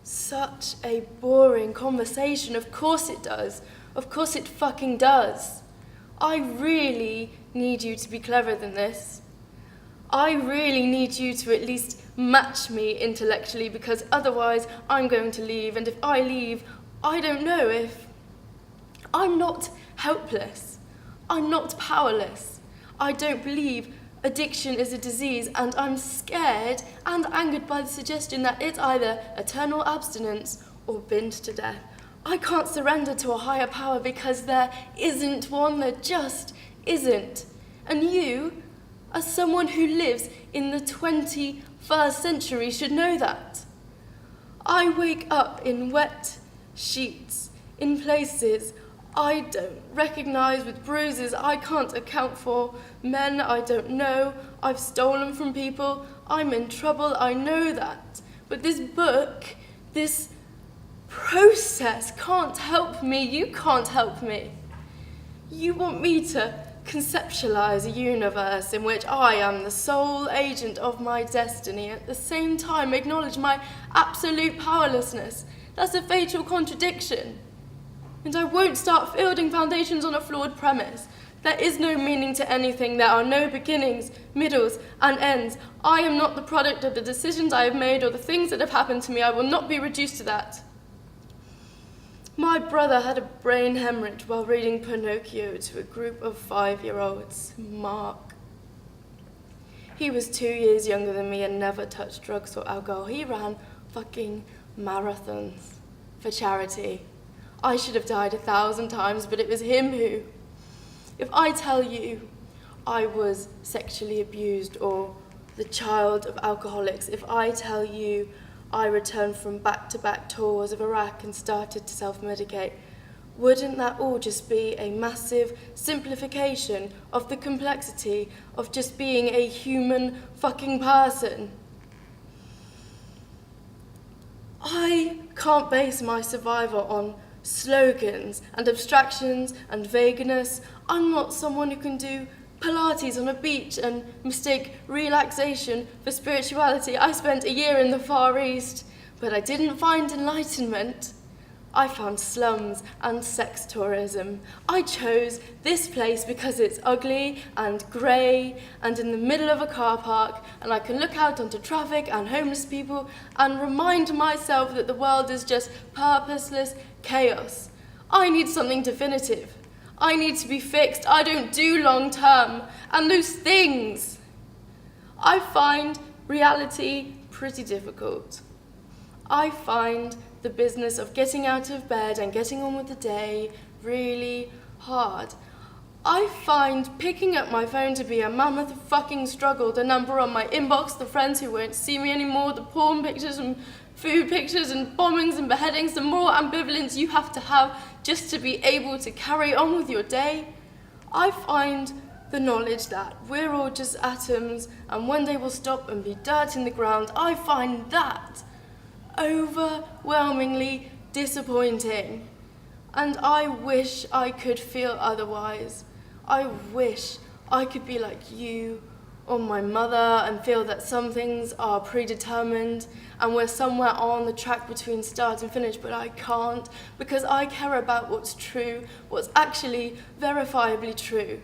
Such a boring conversation. Of course it does. Of course it fucking does. I really need you to be cleverer than this. I really need you to at least match me intellectually, because otherwise I'm going to leave, and if I leave, I don't know if... I'm not helpless. I'm not powerless. I don't believe addiction is a disease, and I'm scared and angered by the suggestion that it's either eternal abstinence or binned to death. I can't surrender to a higher power because there isn't one, there just isn't. And you, as someone who lives in the 21st century, should know that. I wake up in wet sheets, in places I don't recognize, with bruises I can't account for, men I don't know, I've stolen from people, I'm in trouble, I know that. But this book, this process can't help me, you can't help me. You want me to conceptualize a universe in which I am the sole agent of my destiny, at the same time acknowledge my absolute powerlessness. That's a fatal contradiction. And I won't start building foundations on a flawed premise. There is no meaning to anything. There are no beginnings, middles, and ends. I am not the product of the decisions I have made or the things that have happened to me. I will not be reduced to that. My brother had a brain hemorrhage while reading Pinocchio to a group of 5-year-olds. Mark. He was 2 years younger than me and never touched drugs or alcohol. He ran fucking marathons for charity. I should have died 1,000 times, but it was him who... If I tell you I was sexually abused or the child of alcoholics, if I tell you I returned from back-to-back tours of Iraq and started to self-medicate, wouldn't that all just be a massive simplification of the complexity of just being a human fucking person? I can't base my survival on slogans and abstractions and vagueness. I'm not someone who can do Pilates on a beach and mistake relaxation for spirituality. I spent a year in the Far East, but I didn't find enlightenment. I found slums and sex tourism. I chose this place because it's ugly and grey and in the middle of a car park, and I can look out onto traffic and homeless people and remind myself that the world is just purposeless chaos. I need something definitive. I need to be fixed. I don't do long term. And those things, I find reality pretty difficult. I find the business of getting out of bed and getting on with the day really hard. I find picking up my phone to be a mammoth fucking struggle. The number on my inbox, the friends who won't see me anymore, the porn pictures and food pictures and bombings and beheadings, the moral ambivalence you have to have just to be able to carry on with your day. I find the knowledge that we're all just atoms and one day we'll stop and be dirt in the ground. I find that overwhelmingly disappointing. And I wish I could feel otherwise. I wish I could be like you or my mother and feel that some things are predetermined and we're somewhere on the track between start and finish, but I can't, because I care about what's true, what's actually verifiably true.